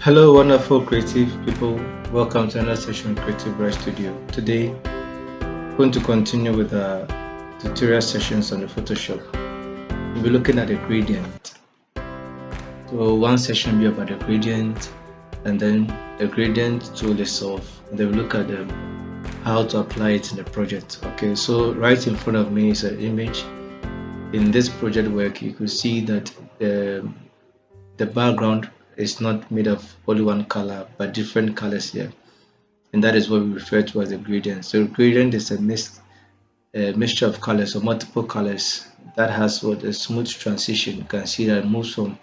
Hello, wonderful creative people. Welcome to another session of Creative Bright Studio. Today, we're going to continue with the tutorial sessions on the Photoshop. We'll be looking at the gradient. So one session will be about the gradient, and then the gradient tool itself. And then we'll look at how to apply it in the project. Okay, so right in front of me is an image. In this project work, you could see that the background is not made of only one color, but different colors here. And that is what we refer to as a gradient. So gradient is a mixture of colors or multiple colors that has what a smooth transition. You can see that it moves from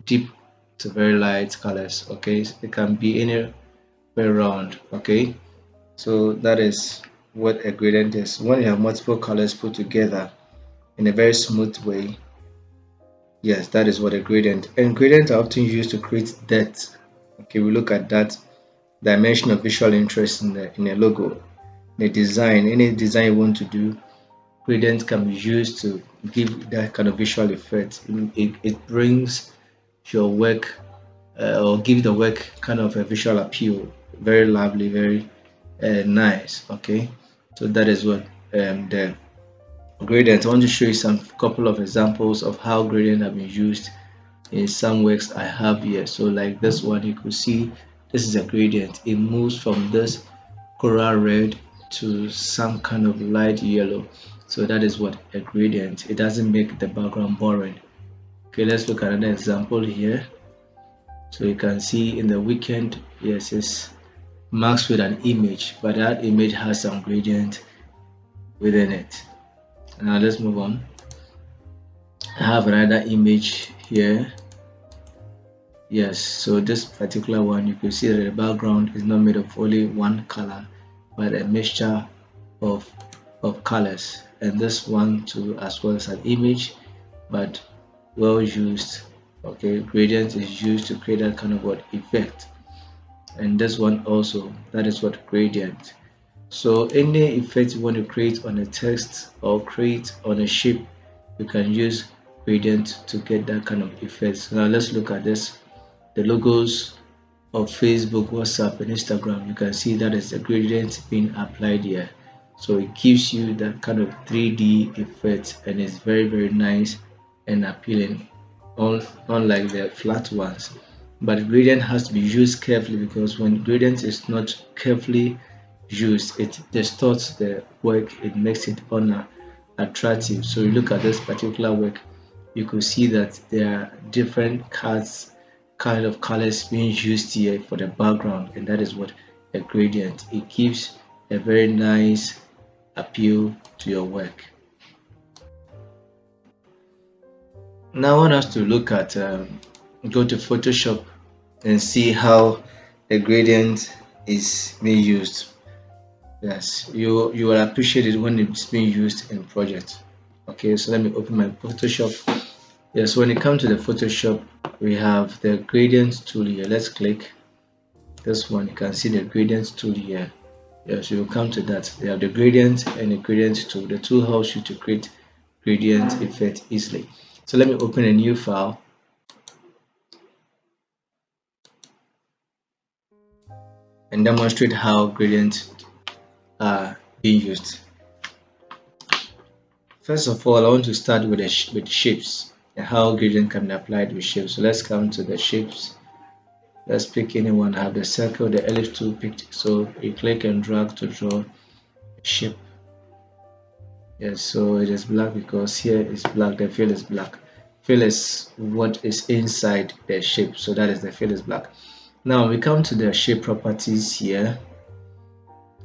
deep to very light colors. Okay, it can be anywhere around. Okay, so that is what a gradient is. When you have multiple colors put together in a very smooth way, yes, that is what a gradient. And gradients are often used to create depth. Okay, we look at that dimension of visual interest in a logo, the design, any design you want to do. Gradient can be used to give that kind of visual effect. It brings your work or give the work kind of a visual appeal, very lovely, very nice. Okay, so that is what the gradient. I want to show you some couple of examples of how gradient have been used in some works I have here. So like this one, you could see this is a gradient. It moves from this coral red to some kind of light yellow. So that is what a gradient. It doesn't make the background boring. Okay, let's look at another example here. So you can see in the weekend, yes, it's marked with an image, but that image has some gradient within it. Now let's move on. I have another image here. Yes, so this particular one, you can see that the background is not made of only one color, but a mixture of colors. And this one too, as well as an image, but well used. Okay, gradient is used to create that kind of what effect. And this one also, that is what gradient. So any effect you want to create on a text or create on a shape, you can use gradient to get that kind of effect. So now let's look at this. The logos of Facebook, WhatsApp, and Instagram, you can see that is the gradient being applied here. So it gives you that kind of 3D effect, and it's very nice and appealing, unlike the flat ones. But gradient has to be used carefully, because when gradient is not carefully used, it distorts the work, it makes it unattractive. So you look at this particular work, you could see that there are different kind of colors being used here for the background, and that is what a gradient. It gives a very nice appeal to your work. Now I want us to look at go to Photoshop and see how a gradient is being used. Yes, you will appreciate it when it's being used in project. Okay, so let me open my Photoshop. Yes, when it comes to the Photoshop, we have the gradient tool here. Let's click this one. You can see the gradient tool here. Yes, you will come to that. We have the gradient and the gradient tool. The tool helps you to create gradient effect easily. So let me open a new file and demonstrate how gradients are being used. First of all, I want to start with with shapes and how gradient can be applied with shapes. So let's come to the shapes. Let's pick anyone. I have the circle, the ellipse tool picked. So you click and drag to draw a shape. Yes, so it is black because here is black, the fill is black. Fill is what is inside the shape, so that is the fill is black. Now we come to the shape properties here.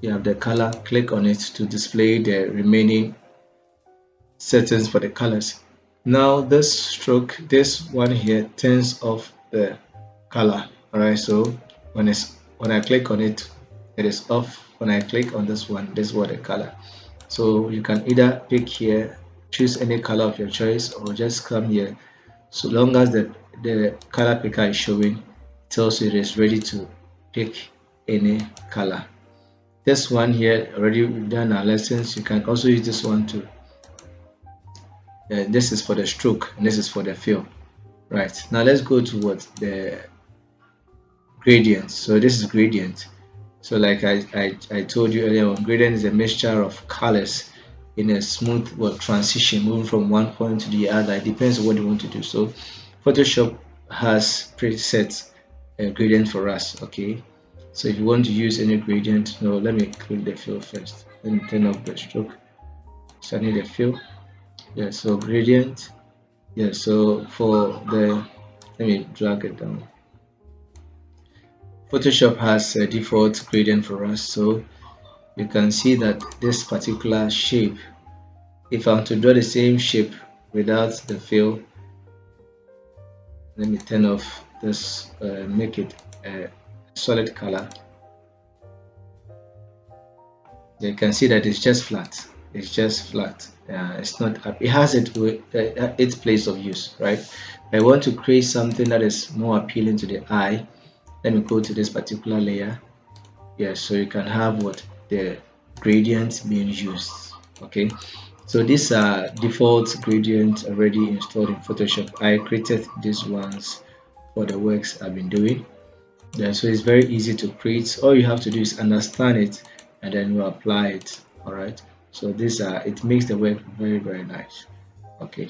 You have the color, click on it to display the remaining settings for the colors. Now this stroke, this one here turns off the color. Alright, so when I click on it, it is off. When I click on this one, this is what the color. So you can either pick here, choose any color of your choice, or just come here. So long as the color picker is showing, it tells you it is ready to pick any color. This one here, already we've done our lessons. You can also use this one too. This is for the stroke, and this is for the fill. Right, now let's go to what the gradient. So this is gradient. So like I told you earlier on, gradient is a mixture of colors in a smooth transition moving from one point to the other. It depends on what you want to do. So Photoshop has preset gradient for us. Okay, so if you want to use any gradient, no, let me click the fill first. Let me turn off the stroke. So I need a fill. Yeah, so gradient. Yeah, so for the, let me drag it down. Photoshop has a default gradient for us, so you can see that this particular shape, if I want to draw the same shape without the fill, let me turn off this, make it a solid color. You can see that it's just flat. It's just flat. It's not up. It has its place of use, right? I want to create something that is more appealing to the eye. Let me go to this particular layer. Yeah, so you can have what the gradients being used. Okay, so these are default gradients already installed in Photoshop. I created these ones for the works I've been doing. Yeah, so it's very easy to create. All you have to do is understand it and then you apply it. All right, so these are, it makes the work very nice. Okay,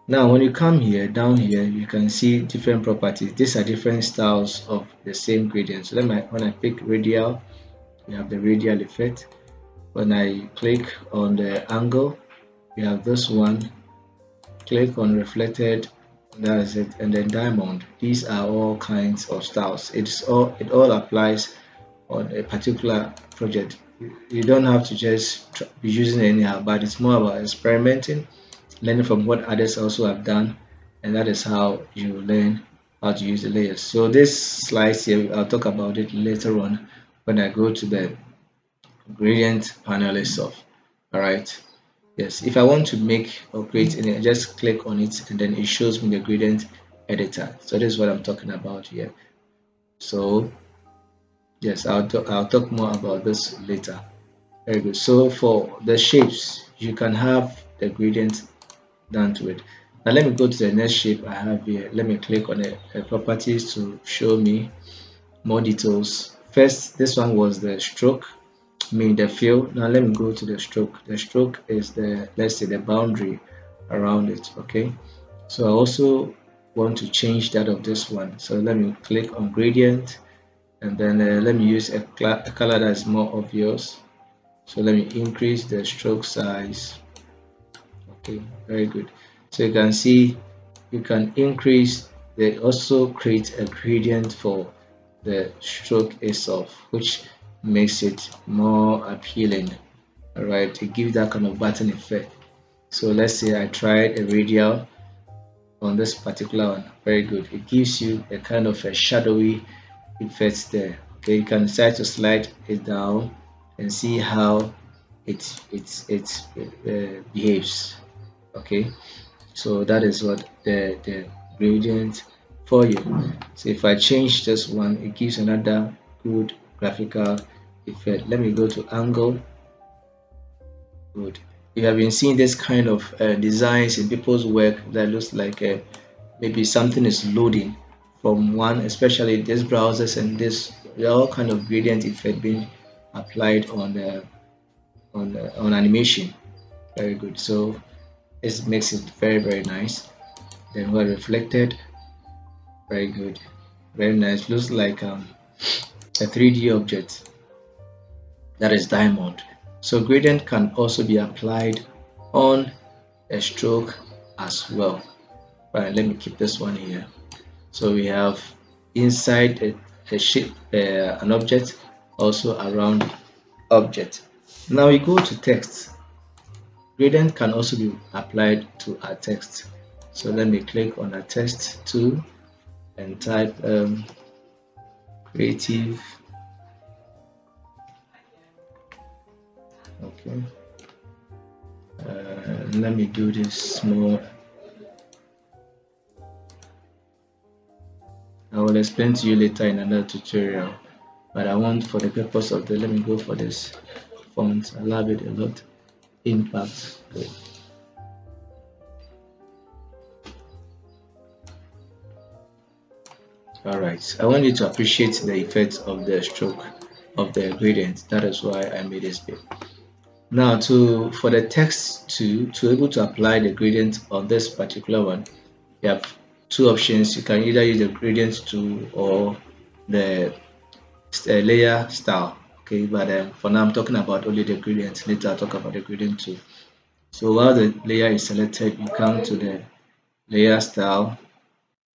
now when you come here, down here, you can see different properties. These are different styles of the same gradient. So when I pick radial, we have the radial effect. When I click on the angle, we have this one. Click on reflected, that is it, and then diamond. These are all kinds of styles. It all applies on a particular project. You don't have to just be using it anyhow, but it's more about experimenting, learning from what others also have done, and that is how you learn how to use the layers. So this slice here, I'll talk about it later on when I go to the gradient panel itself. All right. Yes, if I want to make or create any, I just click on it and then it shows me the gradient editor. So this is what I'm talking about here. So yes, I'll talk more about this later. Very good. So for the shapes, you can have the gradient done to it. Now let me go to the next shape I have here. Let me click on the properties to show me more details. First, this one was the stroke, mean the fill. Now let me go to the stroke. The stroke is the, let's say, the boundary around it. Okay, so I also want to change that of this one. So let me click on gradient and then let me use a color that is more obvious. So let me increase the stroke size. Okay, very good. So you can see you can increase, they also create a gradient for the stroke itself, which makes it more appealing. All right, to give that kind of button effect. So let's say I tried a radial on this particular one. Very good. It gives you a kind of a shadowy effect there. Okay, you can decide to slide it down and see how it behaves. Okay, so that is what the gradient for you. So if I change this one, it gives another good graphical effect. Let me go to angle. Good. You have been seeing this kind of designs in people's work that looks like maybe something is loading from one, especially these browsers and this, they're all kind of gradient effect being applied on animation. Very good. So this makes it very nice. Then well reflected. Very good. Very nice. Looks like a 3D object that is diamond. So gradient can also be applied on a stroke as well. Right, let me keep this one here. So we have inside a shape, an object, also around object. Now we go to text. Gradient can also be applied to our text. So let me click on a text tool and type creative. Okay. Let me do this more. I will explain to you later in another tutorial, but I want, for the purpose of the, let me go for this font. I love it a lot. Impact. Good. All right. I want you to appreciate the effect of the stroke of the gradient. That is why I made this bit. Now, to for the text to able to apply the gradient on this particular one, you have two options. You can either use the gradient tool or the layer style. Okay, but for now I'm talking about only the gradient. Later I'll talk about the gradient tool. So while the layer is selected, you come to the layer style.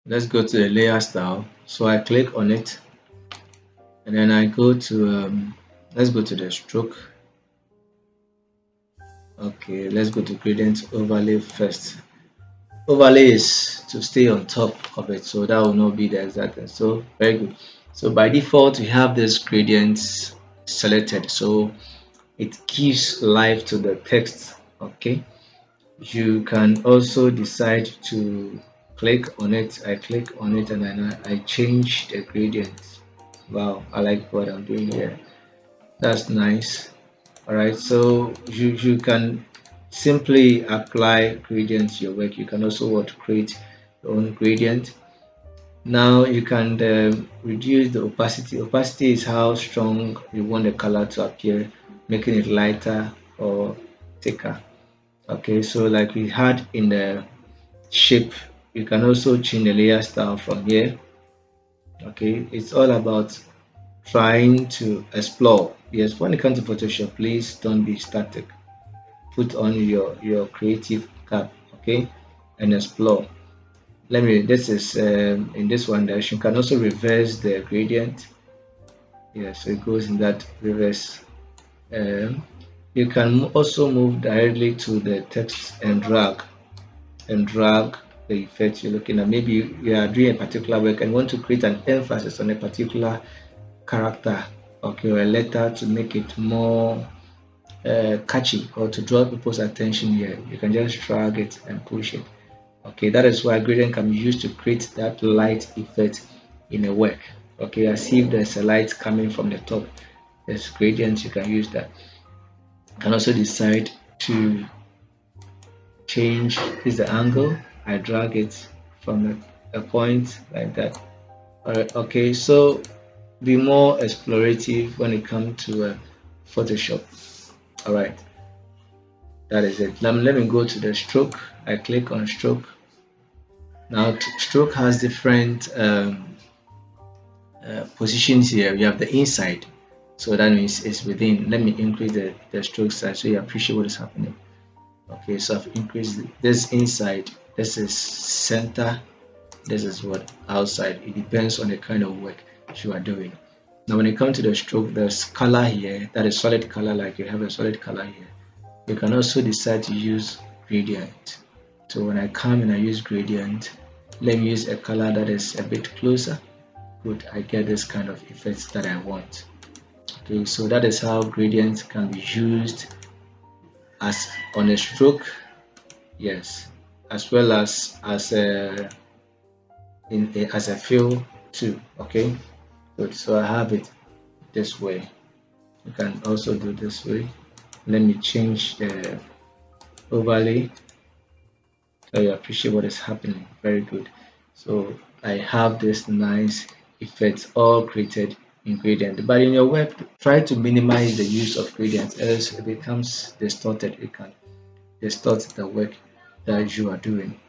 Let's go to the layer style. So I click on it and then I go to let's go to the stroke. Okay, let's go to gradient overlay first. Overlay is to stay on top of it, so that will not be the exact thing. So very good. So by default we have this gradient selected, so it gives life to the text. Okay, you can also decide to click on it. I click on it and then I change the gradient. Wow, I like what I'm doing here. That's nice. All right, so you can simply apply gradients to your work. You can also what create your own gradient. Now you can reduce the opacity. Opacity is how strong you want the color to appear, making it lighter or thicker. Okay, so like we had in the shape, you can also change the layer style from here. Okay, it's all about trying to explore. Yes, when it comes to Photoshop, please don't be static. Put on your creative cap, okay, and explore. Let me, this is in this one direction. You can also reverse the gradient. Yeah, so it goes in that reverse. You can also move directly to the text and drag the effect you're looking at. Maybe you are doing a particular work and want to create an emphasis on a particular character, okay, or a letter to make it more catchy or to draw people's attention here. You can just drag it and push it. Okay, that is why gradient can be used to create that light effect in a work. Okay, as if there's a light coming from the top. There's gradients, you can use that. You can also decide to change is the angle. I drag it from a point like that. Alright, okay, so be more explorative when it comes to Photoshop. Alright, that is it. Let me go to the stroke. I click on stroke. Now, stroke has different positions here. We have the inside, so that means it's within. Let me increase the stroke size so you appreciate what is happening. Okay, so I've increased this inside. This is center. This is what outside. It depends on the kind of work you are doing. Now, when it comes to the stroke, there's color here. That is solid color, like you have a solid color here. You can also decide to use gradient. So when I come and I use gradient, let me use a color that is a bit closer. Good, I get this kind of effects that I want. Okay, so that is how gradients can be used as on a stroke, yes, as well as a as a fill too. Okay, good. So I have it this way. You can also do this way. Let me change the overlay so you appreciate what is happening. Very good. So I have this nice effects all created in gradient. But in your web, try to minimize the use of gradients, else it becomes distorted. It can distort the work that you are doing.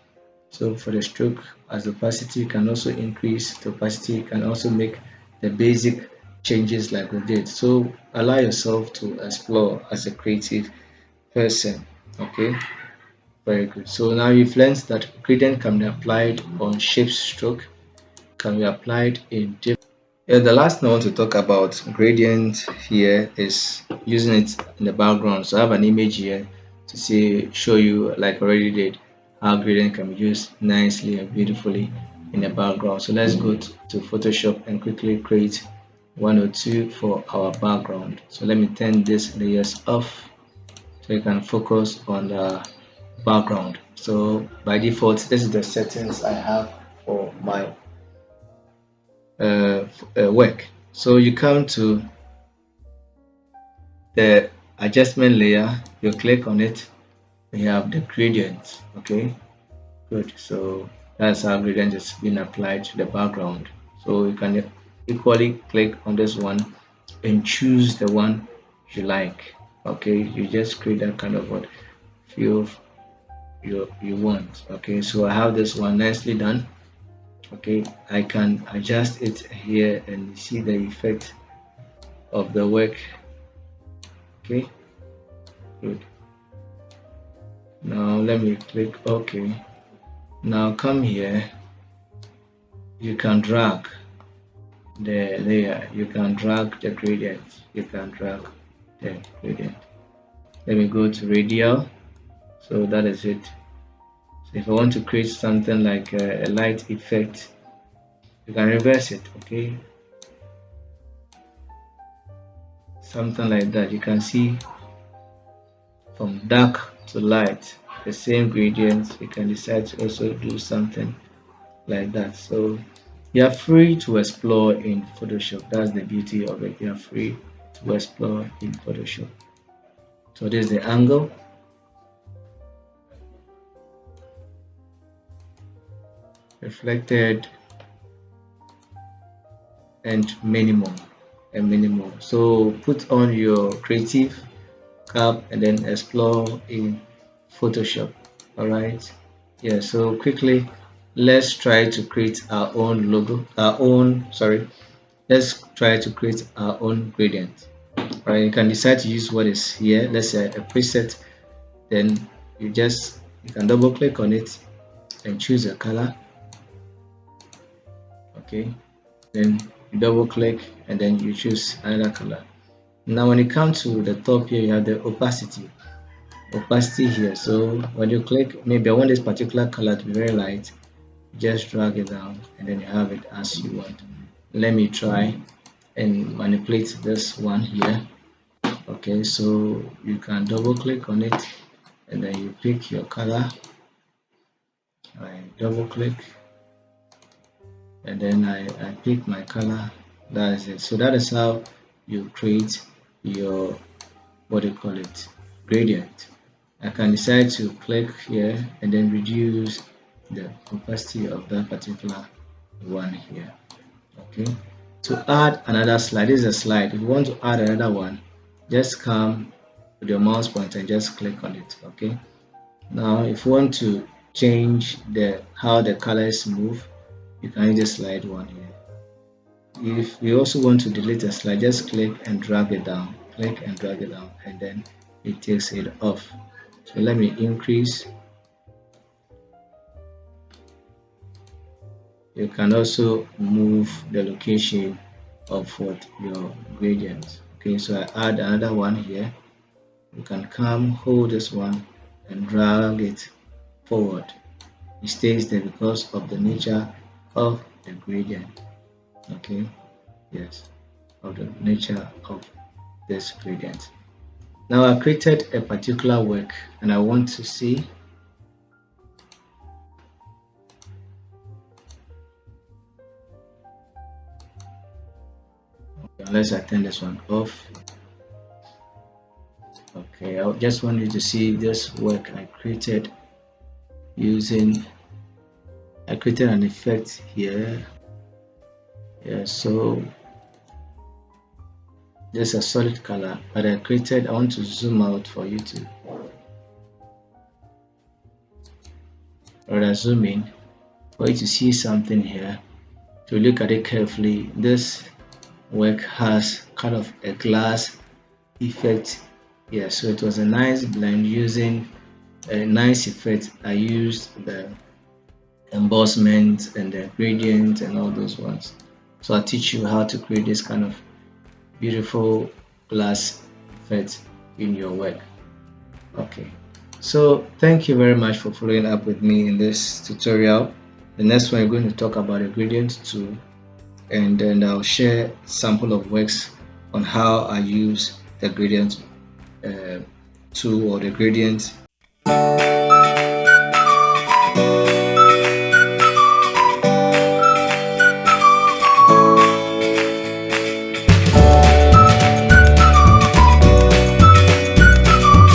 So for the stroke, as the opacity, you can also increase the opacity. You can also make the basic changes like we did. So allow yourself to explore as a creative person. Okay. Very good. So now you've learned that gradient can be applied on shape stroke, can be applied in different. Yeah, the last thing I want to talk about gradient here is using it in the background. So I have an image here to see, show you like I already did how gradient can be used nicely and beautifully in the background. So let's go to Photoshop and quickly create one or two for our background. So let me turn these layers off so you can focus on the background. So by default, this is the settings I have for my work. So you come to the adjustment layer, you click on it, we have the gradient. Okay, good. So that's how gradient is being applied to the background. So you can equally click on this one and choose the one you like. Okay, you just create that kind of what feel you want. Okay, so I have this one nicely done. Okay, I can adjust it here and see the effect of the work. Okay, good. Now let me click OK. Now come here. You can drag the layer. You can drag the gradient. You can drag the gradient. Let me go to radial. So that is it. So if I want to create something like a light effect, you can reverse it. Okay, something like that. You can see from dark to light, the same gradient. You can decide to also do something like that. So you are free to explore in Photoshop. That's the beauty of it. You are free to explore in Photoshop. So this is the angle, reflected, and minimum. So put on your creative cap and then explore in Photoshop. All right. Yeah. So quickly, let's try to create our own logo. Let's try to create our own gradient. All right. You can decide to use what is here. Let's say a preset. Then you can double click on it and choose a color. Okay. Then you double click and then you choose another color. Now when you come to the top here, you have the opacity here. So when you click, maybe I want this particular color to be very light, just drag it down and then you have it as you want. Let me try and manipulate this one here. Okay, so you can double click on it and then you pick your color. I double click and then I pick my color. That is it. So that is how you create your, what do you call it, gradient. I can decide to click here and then reduce the opacity of that particular one here. Okay, to add another slide, this is a slide. If you want to add another one, just come with your mouse pointer and just click on it. Okay, now if you want to change how the colors move, you can use the slide one here. If you also want to delete a slide, just click and drag it down, and then it takes it off. So let me increase. You can also move the location of what your gradient. Okay, so I add another one here. You can come, hold this one and drag it forward. It stays there because of the nature of the gradient. Okay, yes, of the nature of this gradient. Now I created a particular work and I want to see let's turn this one off. Okay, I just want you to see this work I created I created an effect here. Yeah, so there's a solid color, but I want to zoom out for you to, or zoom in for you to see something here. To look at it carefully, this work has kind of a glass effect. Yeah, so it was a nice blend using a nice effect. I used the embossment and the gradient and all those ones. So I'll teach you how to create this kind of beautiful glass effect in your work. Okay, so thank you very much for following up with me in this tutorial. The next one, we're going to talk about a gradient tool, and then I'll share sample of works on how I use the gradient tool or the gradient